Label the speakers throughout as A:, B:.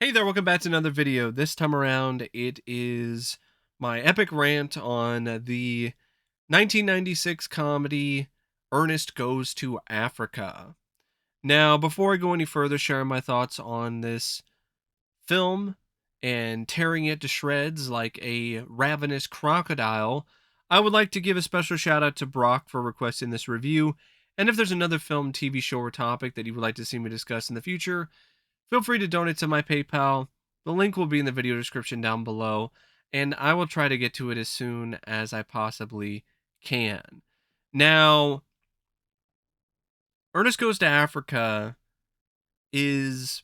A: Hey there, welcome back to another video. This time around, it is my epic rant on the 1996 comedy Ernest Goes to Africa. Now, before I go any further sharing my thoughts on this film and tearing it to shreds like a ravenous crocodile, I would like to give a special shout out to Brock for requesting this review. And if there's another film, TV show, or topic that you would like to see me discuss in the future, feel free to donate to my PayPal. The link will be in the video description down below, and I will try to get to it as soon as I possibly can. Now, Ernest Goes to Africa is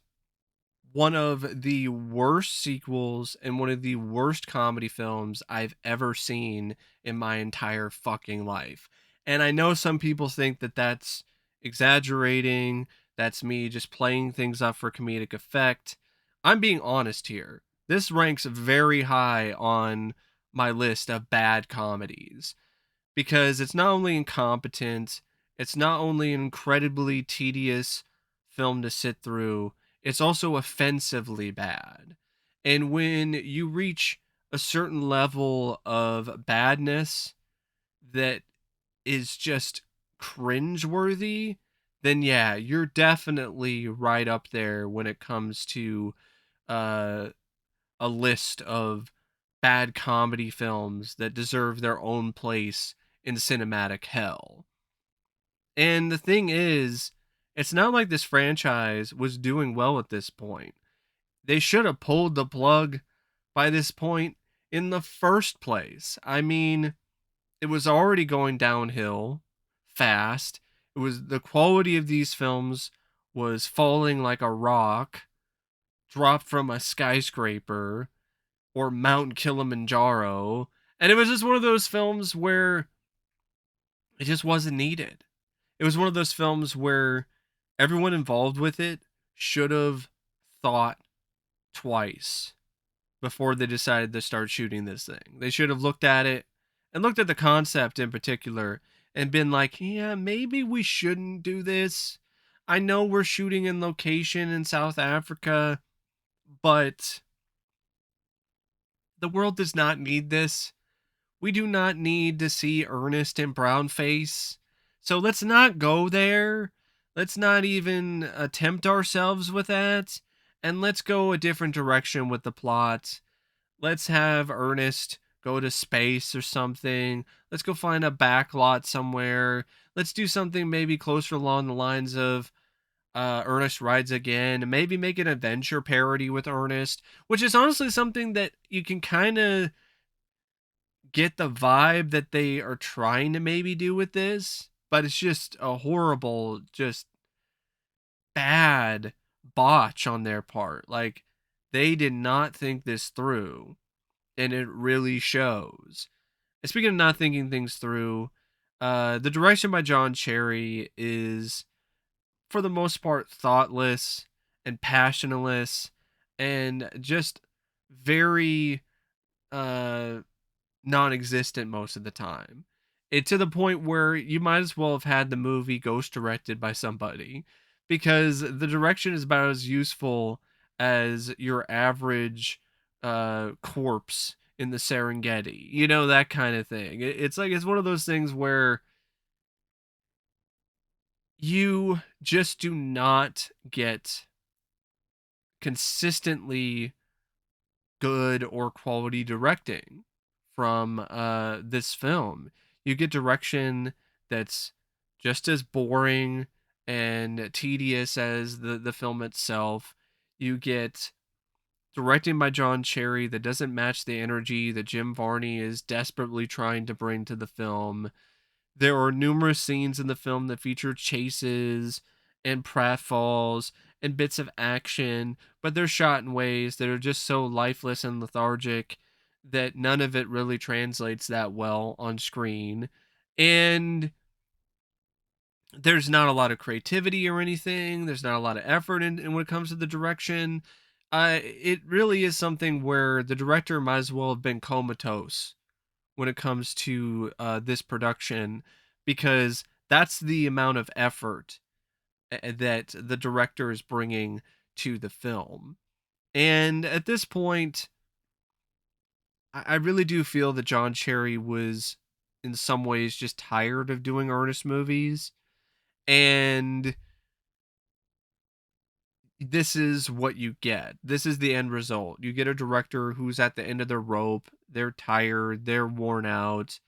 A: one of the worst sequels and one of the worst comedy films I've ever seen in my entire fucking life. And I know some people think that that's exaggerating, that's me just playing things up for comedic effect. I'm being honest here. This ranks very high on my list of bad comedies because it's not only incompetent, it's not only an incredibly tedious film to sit through, it's also offensively bad. And when you reach a certain level of badness that is just cringeworthy, then yeah, you're definitely right up there when it comes to uh, a list of bad comedy films that deserve their own place in cinematic hell. And the thing is, it's not like this franchise was doing well at this point. They should have pulled the plug by this point in the first place. I mean, it was already going downhill fast. It was the quality of these films was falling like a rock dropped from a skyscraper or Mount Kilimanjaro. And it was just one of those films where it just wasn't needed. It was one of those films where everyone involved with it should have thought twice before they decided to start shooting this thing. They should have looked at it and looked at the concept in particular and been like, yeah, maybe we shouldn't do this. I know we're shooting in location in South Africa, but the world does not need this. We do not need to see Ernest in brownface. So let's not go there. Let's not even attempt ourselves with that. And let's go a different direction with the plot. Let's have Ernest go to space or something. Let's go find a back lot somewhere. Let's do something maybe closer along the lines of Ernest Rides Again, and maybe make an adventure parody with Ernest, which is honestly something that you can kind of get the vibe that they are trying to maybe do with this, but it's just a horrible, just bad botch on their part. Like, they did not think this through, and it really shows. And speaking of not thinking things through, the direction by John Cherry is, for the most part, thoughtless and passionless and just very uh non-existent most of the time. It to the point where you might as well have had the movie ghost directed by somebody because the direction is about as useful as your average corpse in the Serengeti. You know, that kind of thing. It's like it's one of those things where you just do not get consistently good or quality directing from this film. You get direction that's just as boring and tedious as the film itself. You get directing by John Cherry that doesn't match the energy that Jim Varney is desperately trying to bring to the film. There are numerous scenes in the film that feature chases and pratfalls and bits of action, but they're shot in ways that are just so lifeless and lethargic that none of it really translates that well on screen. And there's not a lot of creativity or anything. There's not a lot of effort in when it comes to the direction. It really is something where the director might as well have been comatose when it comes to this production because that's the amount of effort that the director is bringing to the film. And at this point, I really do feel that John Cherry was, in some ways, just tired of doing Ernest movies. And this is what you get. This is the end result. You get a director who's at the end of their rope. They're tired. They're worn out.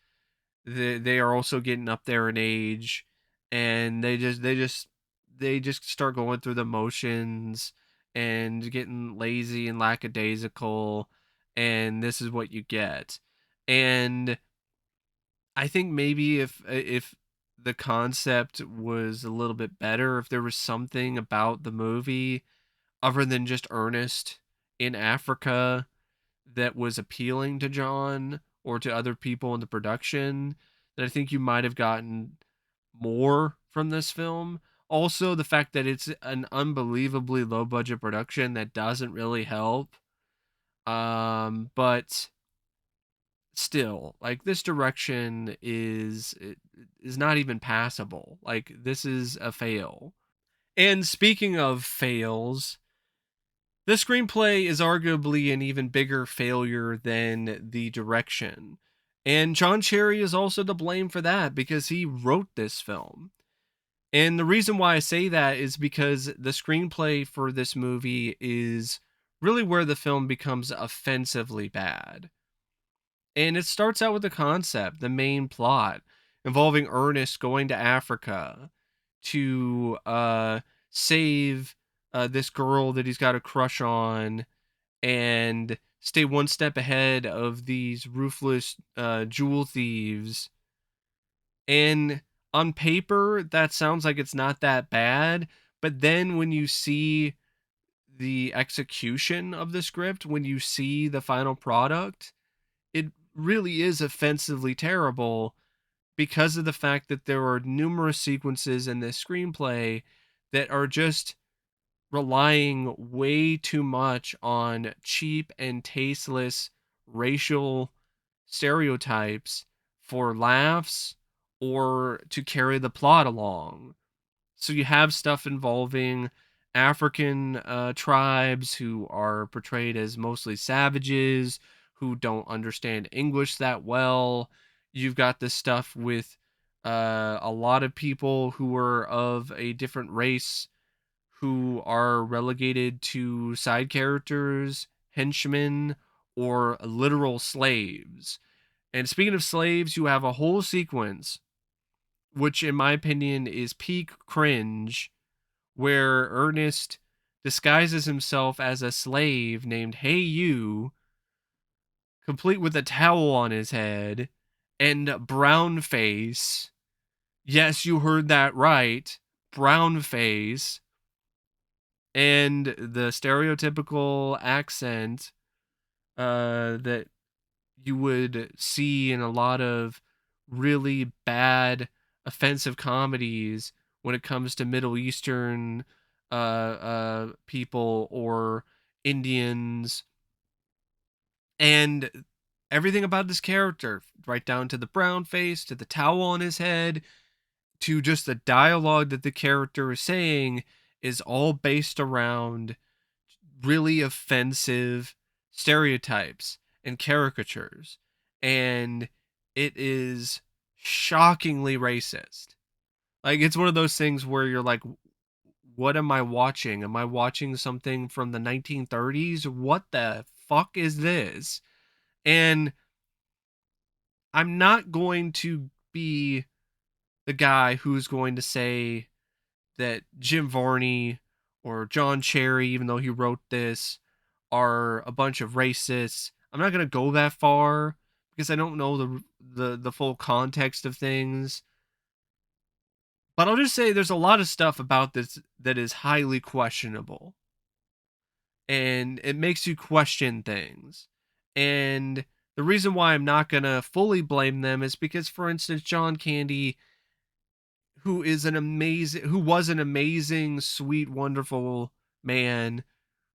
A: They are also getting up there in age, and they just start going through the motions and getting lazy and lackadaisical, and this is what you get. And I think maybe if the concept was a little bit better, if there was something about the movie other than just Ernest in Africa that was appealing to John or to other people in the production, that I think you might have gotten more from this film. Also, the fact that it's an unbelievably low budget production that doesn't really help. But still, like, this direction is not even passable. Like, this is a fail. And speaking of fails, the screenplay is arguably an even bigger failure than the direction. And John Cherry is also to blame for that because he wrote this film. And the reason why I say that is because the screenplay for this movie is really where the film becomes offensively bad. And it starts out with the concept, the main plot, involving Ernest going to Africa to save this girl that he's got a crush on and stay one step ahead of these ruthless jewel thieves. And on paper, that sounds like it's not that bad. But then when you see the execution of the script, when you see the final product, it really is offensively terrible because of the fact that there are numerous sequences in this screenplay that are just relying way too much on cheap and tasteless racial stereotypes for laughs or to carry the plot along. So you have stuff involving African tribes who are portrayed as mostly savages who don't understand English that well. You've got this stuff with a lot of people who are of a different race who are relegated to side characters, henchmen, or literal slaves. And speaking of slaves, you have a whole sequence, which in my opinion is peak cringe, where Ernest disguises himself as a slave named Hey You, complete with a towel on his head and brown face. Yes, you heard that right. Brown face and the stereotypical accent that you would see in a lot of really bad offensive comedies when it comes to Middle Eastern people or Indians, and everything about this character, right down to the brown face, to the towel on his head, to just the dialogue that the character is saying, is all based around really offensive stereotypes and caricatures. And it is shockingly racist. Like, it's one of those things where you're like, what am I watching? Am I watching something from the 1930s? What the fuck is this? And I'm not going to be the guy who's going to say that Jim Varney or John Cherry, even though he wrote this, are a bunch of racists. I'm not gonna go that far because I don't know the full context of things. But I'll just say there's a lot of stuff about this that is highly questionable, and it makes you question things. And the reason why I'm not gonna fully blame them is because, for instance, John Candy, who was an amazing, sweet, wonderful man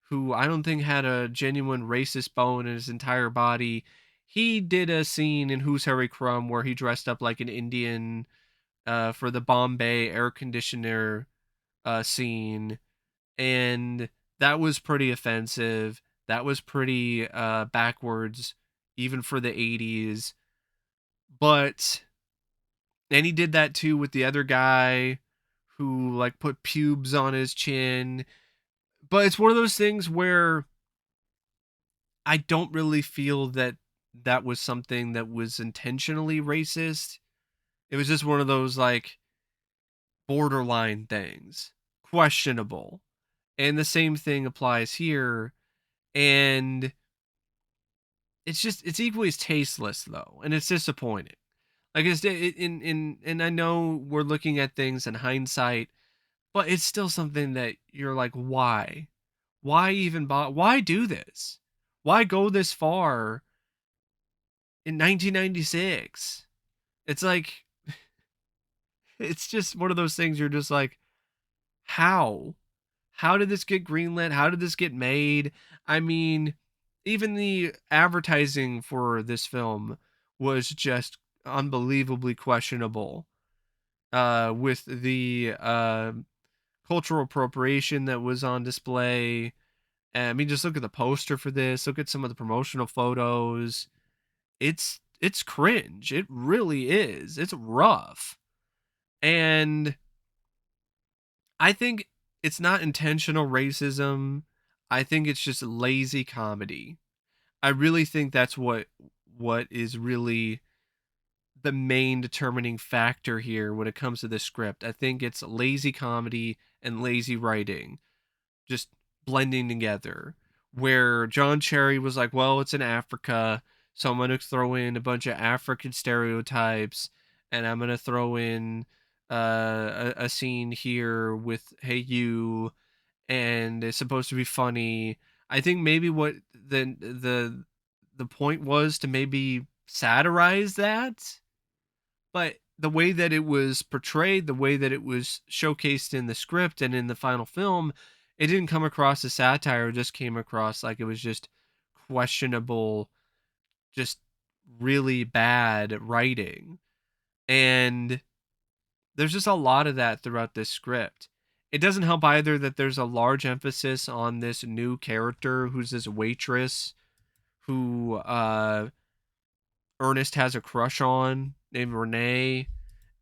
A: who I don't think had a genuine racist bone in his entire body. He did a scene in Who's Harry Crumb where he dressed up like an Indian for the Bombay air conditioner scene. And That was pretty offensive. That was pretty backwards, even for the 80s. But and he did that too with the other guy who like put pubes on his chin. But it's one of those things where I don't really feel that that was something that was intentionally racist. It was just one of those like borderline things, questionable. And the same thing applies here. And it's just it's equally as tasteless though, and it's disappointing. Like it's in and I know we're looking at things in hindsight, but it's still something that you're like, why? Why even why do this? Why go this far in 1996? It's like it's just one of those things you're just like, how? How did this get greenlit? How did this get made? I mean, even the advertising for this film was just unbelievably questionable. With the cultural appropriation that was on display. And, I mean, just look at the poster for this. Look at some of the promotional photos. It's cringe. It really is. It's rough. And I think it's not intentional racism. I think it's just lazy comedy. I really think that's what is really the main determining factor here when it comes to this script. I think it's lazy comedy and lazy writing just blending together. Where John Cherry was like, well, it's in Africa, so I'm going to throw in a bunch of African stereotypes, and I'm going to throw in a scene here with Hey You, and it's supposed to be funny. I think maybe what the point was to maybe satirize that, but the way that it was portrayed, the way that it was showcased in the script and in the final film, it didn't come across as satire. It just came across like it was just questionable, just really bad writing. And there's just a lot of that throughout this script. It doesn't help either that there's a large emphasis on this new character who's this waitress who Ernest has a crush on named Renee,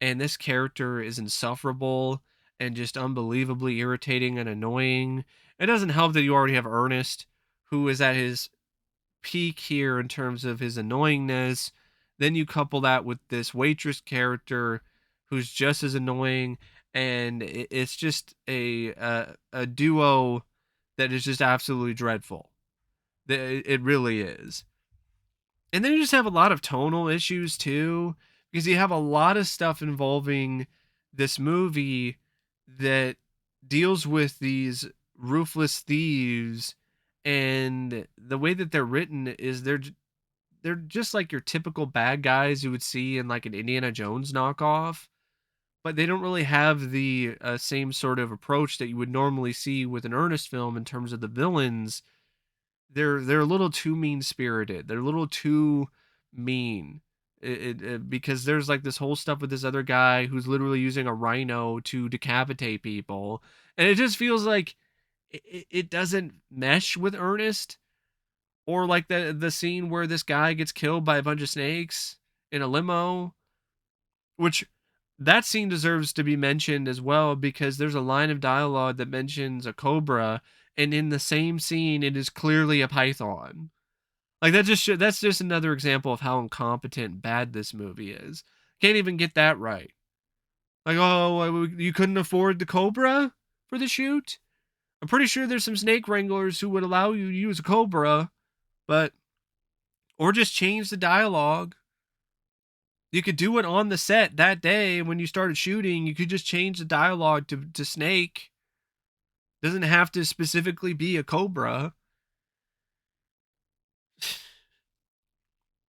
A: and this character is insufferable and just unbelievably irritating and annoying. It doesn't help that you already have Ernest, who is at his peak here in terms of his annoyingness. Then you couple that with this waitress character who's just as annoying, and it's just a duo that is just absolutely dreadful. It really is. And then you just have a lot of tonal issues too, because you have a lot of stuff involving this movie that deals with these ruthless thieves, and the way that they're written is they're just like your typical bad guys you would see in like an Indiana Jones knockoff, but they don't really have the same sort of approach that you would normally see with an Ernest film in terms of the villains. They're a little too mean spirited. They're a little too mean. Because there's like this whole stuff with this other guy who's literally using a rhino to decapitate people, and it just feels like it doesn't mesh with Ernest, or like the scene where this guy gets killed by a bunch of snakes in a limo, which that scene deserves to be mentioned as well because there's a line of dialogue that mentions a cobra, and in the same scene it is clearly a python. Like that's just another example of how incompetent and bad this movie is. Can't even get that right. Like, oh, you couldn't afford the cobra for the shoot? I'm pretty sure there's some snake wranglers who would allow you to use a cobra, but or just change the dialogue. You could do it on the set that day when you started shooting. You could just change the dialogue to snake. Doesn't have to specifically be a cobra.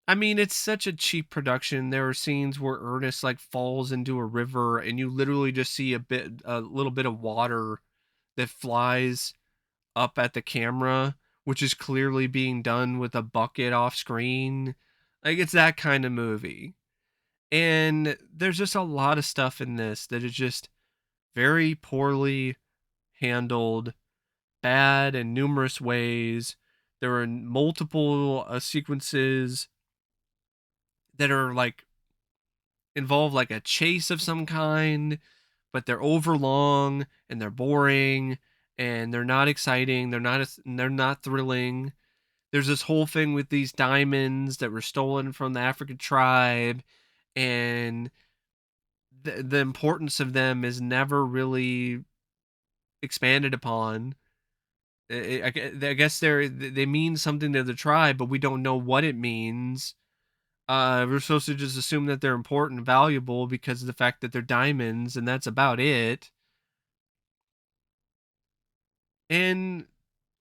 A: I mean, it's such a cheap production. There are scenes where Ernest like falls into a river and you literally just see a little bit of water that flies up at the camera, which is clearly being done with a bucket off screen. Like it's that kind of movie. And there's just a lot of stuff in this that is just very poorly handled, bad in numerous ways. There are multiple sequences that are like involve like a chase of some kind, but they're overlong and they're boring and they're not exciting. They're not thrilling. There's this whole thing with these diamonds that were stolen from the African tribe, and the importance of them is never really expanded upon. I guess they mean something to the tribe, but we don't know what it means. We're supposed to just assume that they're important and valuable because of the fact that they're diamonds, and that's about it. And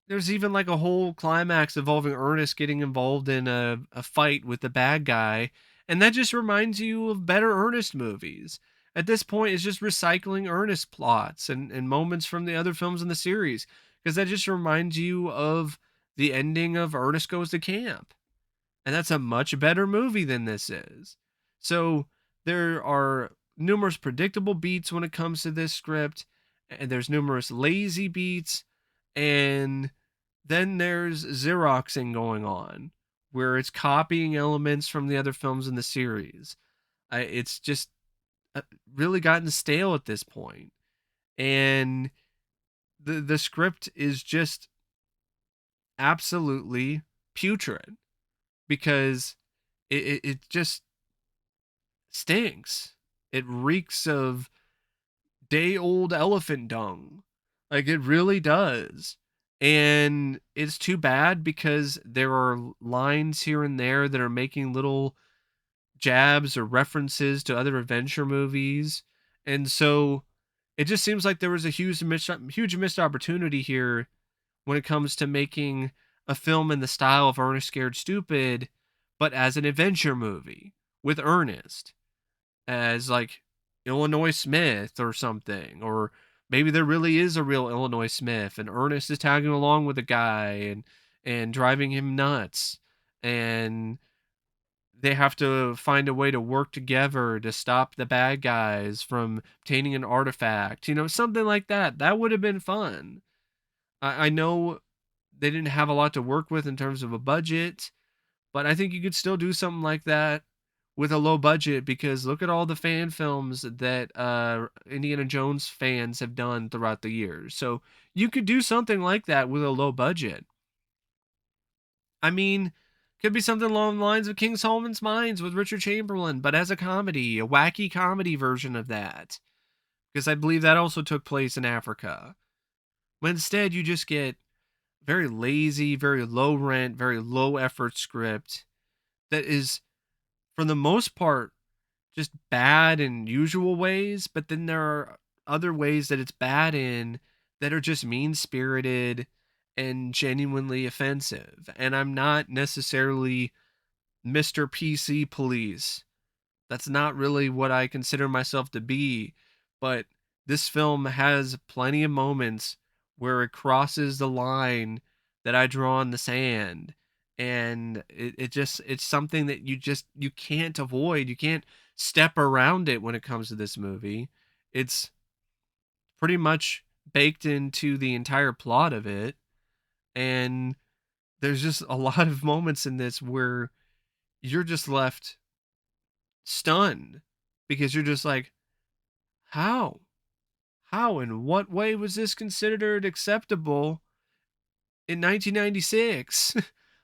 A: there's even like a whole climax involving Ernest getting involved in a fight with the bad guy, and that just reminds you of better Ernest movies. At this point, it's just recycling Ernest plots and moments from the other films in the series, because that just reminds you of the ending of Ernest Goes to Camp. And that's a much better movie than this is. So there are numerous predictable beats when it comes to this script, and there's numerous lazy beats, and then there's Xeroxing going on, where it's copying elements from the other films in the series. It's just really gotten stale at this point, and the script is just absolutely putrid because it just stinks. It reeks of day old elephant dung. Like it really does. And it's too bad because there are lines here and there that are making little jabs or references to other adventure movies. And so it just seems like there was a huge missed opportunity here when it comes to making a film in the style of Ernest Scared Stupid, but as an adventure movie with Ernest as like Illinois Smith or something, or maybe there really is a real Illinois Smith and Ernest is tagging along with a guy and driving him nuts, and they have to find a way to work together to stop the bad guys from obtaining an artifact, something like that. That would have been fun. I know they didn't have a lot to work with in terms of a budget, but I think you could still do something like that with a low budget, because look at all the fan films that Indiana Jones fans have done throughout the years. So you could do something like that with a low budget. I mean, could be something along the lines of King Solomon's Mines with Richard Chamberlain, but as a comedy, a wacky comedy version of that. Because I believe that also took place in Africa. But instead, you just get very lazy, very low rent, very low effort script that is, for the most part, just bad in usual ways, but then there are other ways that it's bad in that are just mean spirited and genuinely offensive. And I'm not necessarily Mr. PC police. That's not really what I consider myself to be, but this film has plenty of moments where it crosses the line that I draw in the sand, and it's something that you can't avoid. You can't step around it when it comes to this movie. It's pretty much baked into the entire plot of it, and there's just a lot of moments in this where you're just left stunned because you're just like, how? How, in what way was this considered acceptable in 1996?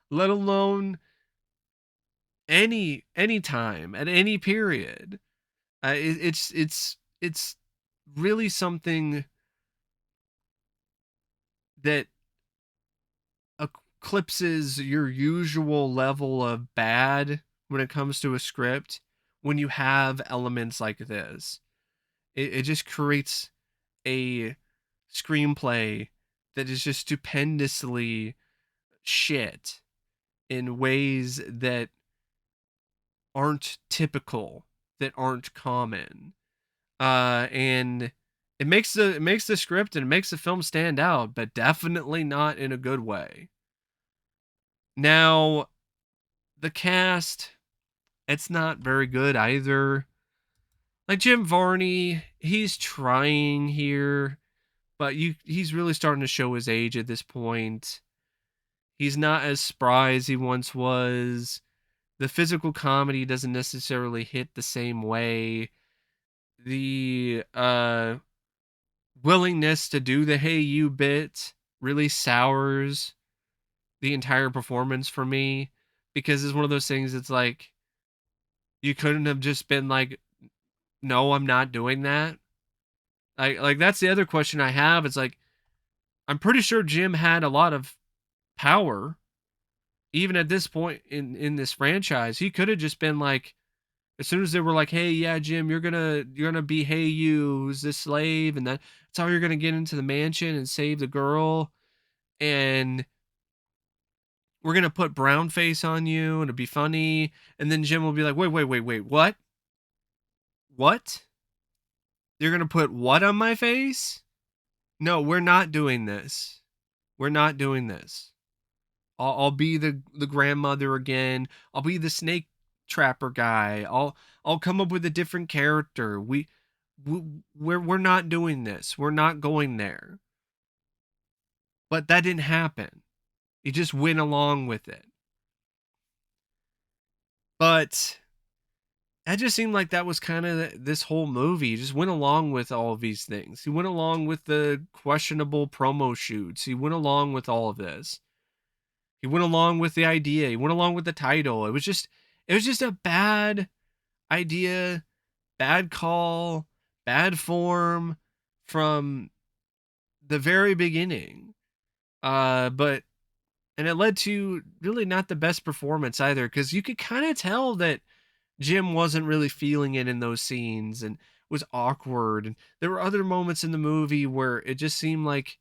A: Let alone any time at any period. It's really something that eclipses your usual level of bad when it comes to a script when you have elements like this. It just creates a screenplay that is just stupendously shit in ways that aren't typical, that aren't common. And it makes the script and it makes the film stand out, but definitely not in a good way. Now, the cast, it's not very good either. Like Jim Varney, he's trying here, but he's really starting to show his age at this point. He's not as spry as he once was. The physical comedy doesn't necessarily hit the same way. The willingness to do the hey you bit really sours the entire performance for me, because it's one of those things. It's like, you couldn't have just been like, no, I'm not doing that. Like that's the other question I have. It's like, I'm pretty sure Jim had a lot of power even at this point in this franchise. He could have just been like, as soon as they were like, hey, yeah, Jim, you're gonna be hey you, who's this slave, and that's how you're gonna get into the mansion and save the girl, and we're gonna put brown face on you and it'll be funny. And then Jim will be like, wait, what? You're gonna put what on my face? No, we're not doing this. We're not doing this. I'll be the grandmother again. I'll be the snake trapper guy. I'll come up with a different character. We're not doing this. We're not going there. But that didn't happen. He just went along with it. But that just seemed like that was kind of this whole movie. He just went along with all of these things. He went along with the questionable promo shoots. He went along with all of this. He went along with the idea. He went along with the title. It was just a bad idea, bad call, bad form from the very beginning. But and it led to really not the best performance either, because you could kind of tell that Jim wasn't really feeling it in those scenes and was awkward. And there were other moments in the movie where it just seemed like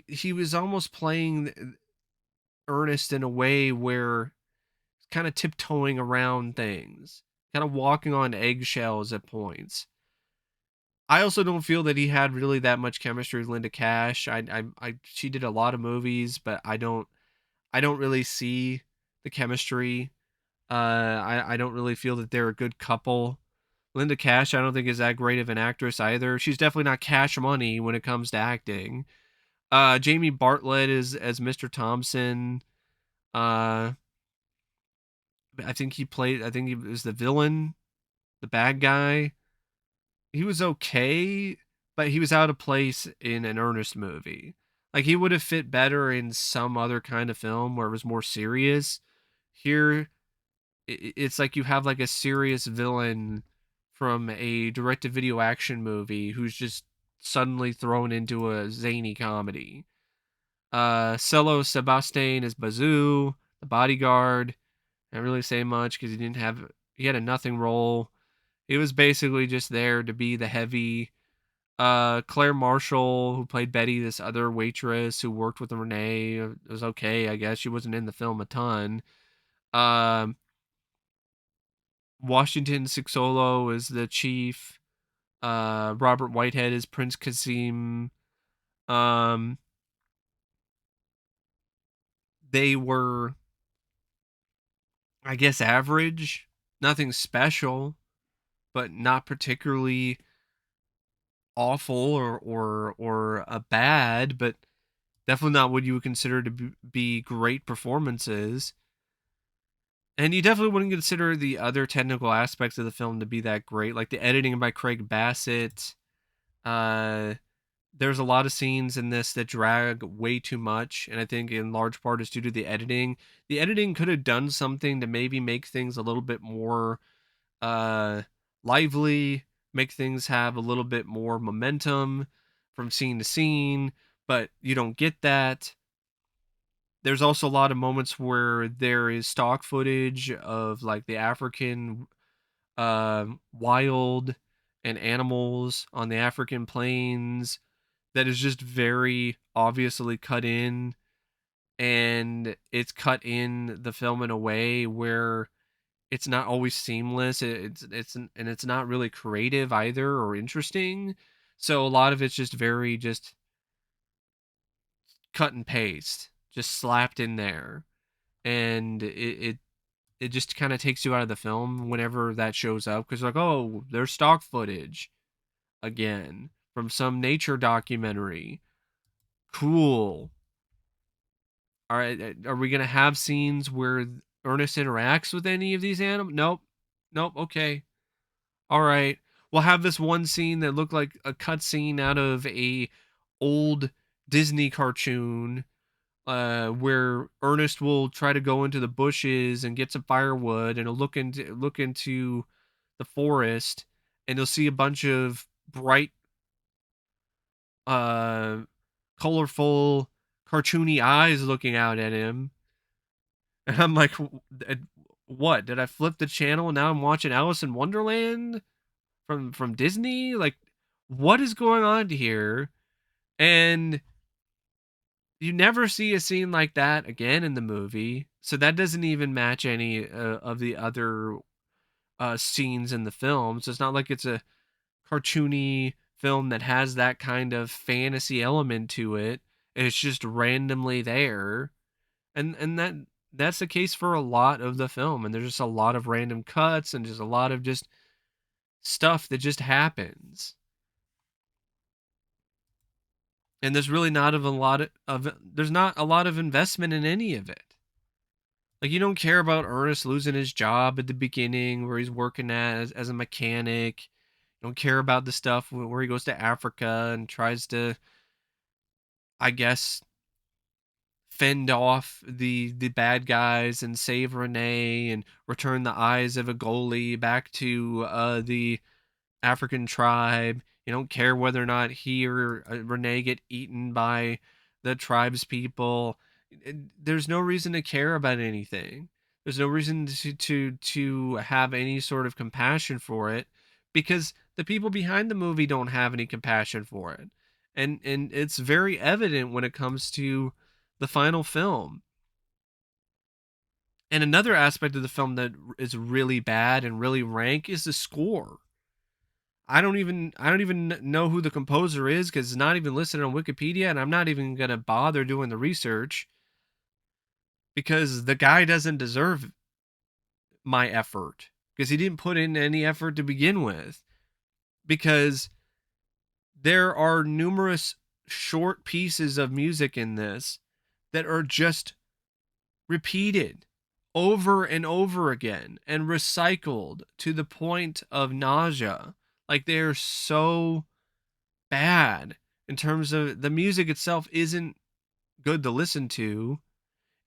A: he was almost playing Ernest in a way where kind of tiptoeing around things, kind of walking on eggshells at points. I also don't feel that he had really that much chemistry with Linda Cash. She did a lot of movies, but I don't really see the chemistry. I don't really feel that they're a good couple. Linda Cash, I don't think is that great of an actress either. She's definitely not Cash Money when it comes to acting. Jamie Bartlett is as Mr. Thompson. Uh, I think he was the villain, the bad guy. He was okay, but he was out of place in an Ernest movie. Like, he would have fit better in some other kind of film where it was more serious. Here, it's like you have like a serious villain from a direct-to-video action movie who's just suddenly thrown into a zany comedy. Sello Sebotsane is Bazoo, the bodyguard. Can't really say much because he had a nothing role. He was basically just there to be the heavy. Claire Marshall, who played Betty, this other waitress who worked with Renee, it was okay, I guess. She wasn't in the film a ton. Um, Washington Sixolo is the chief. Robert Whitehead is Prince Kasim. Um, they were, I guess, average. Nothing special, but not particularly awful or a bad, but definitely not what you would consider to be great performances. And you definitely wouldn't consider the other technical aspects of the film to be that great, like the editing by Craig Bassett. Uh, there's a lot of scenes in this that drag way too much, and I think in large part is due to the editing. The editing could have done something to maybe make things a little bit more uh, lively, make things have a little bit more momentum from scene to scene, but you don't get that. There's also a lot of moments where there is stock footage of like the African wild and animals on the African plains that is just very obviously cut in, and it's cut in the film in a way where it's not always seamless. It's not really creative either or interesting. So a lot of it's just very just cut and paste, just slapped in there, and it just kind of takes you out of the film whenever that shows up, because like, oh, there's stock footage again. from some nature documentary. Cool. All right, are we gonna have scenes where Ernest interacts with any of these animals? Nope. Nope. Okay. All right. We'll have this one scene that looked like a cutscene out of a old Disney cartoon, where Ernest will try to go into the bushes and get some firewood, and he'll look into the forest, and you'll see a bunch of bright, uh, colorful, cartoony eyes looking out at him. And I'm like, what? Did I flip the channel and now I'm watching Alice in Wonderland from Disney? Like, what is going on here? And you never see a scene like that again in the movie. So that doesn't even match any of the other scenes in the film. So it's not like it's a cartoony film that has that kind of fantasy element to it. It's just randomly there. And that's the case for a lot of the film. And there's just a lot of random cuts and just a lot of just stuff that just happens. And there's really not of a lot of there's not a lot of investment in any of it. Like, you don't care about Ernest losing his job at the beginning where he's working as a mechanic. You don't care about the stuff where he goes to Africa and tries to, I guess, fend off the bad guys and save Renee and return the eyes of a goalie back to the African tribe. You don't care whether or not he or Renee get eaten by the tribe's people. There's no reason to care about anything. There's no reason to have any sort of compassion for it, because the people behind the movie don't have any compassion for it. And it's very evident when it comes to the final film. And another aspect of the film that is really bad and really rank is the score. I don't even know who the composer is because it's not even listed on Wikipedia, and I'm not even gonna bother doing the research because the guy doesn't deserve my effort because he didn't put in any effort to begin with. Because there are numerous short pieces of music in this that are just repeated over and over again and recycled to the point of nausea. Like, they're so bad in terms of the music itself isn't good to listen to.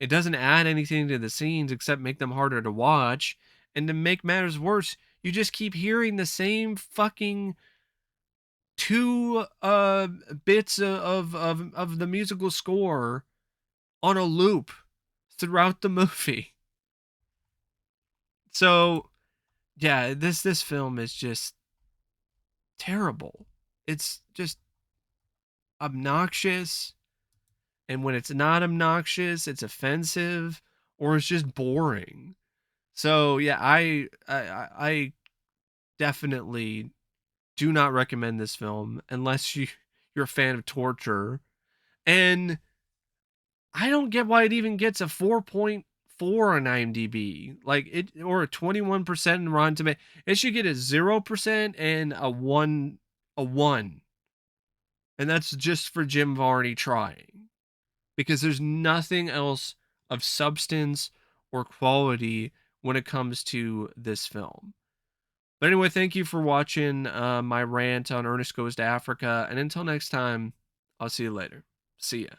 A: It doesn't add anything to the scenes except make them harder to watch. And to make matters worse, you just keep hearing the same fucking two bits of the musical score on a loop throughout the movie. So yeah, this film is just terrible. It's just obnoxious, and when it's not obnoxious, it's offensive or it's just boring. So yeah, I definitely do not recommend this film unless you're a fan of torture. And I don't get why it even gets a 4.4 on IMDb, like it, or a 21% in Rotten Tomatoes. It should get a 0% and a one, and that's just for Jim Varney trying, because there's nothing else of substance or quality when it comes to this film. But anyway, thank you for watching my rant on Ernest Goes to Africa, and until next time, I'll see you later. See ya.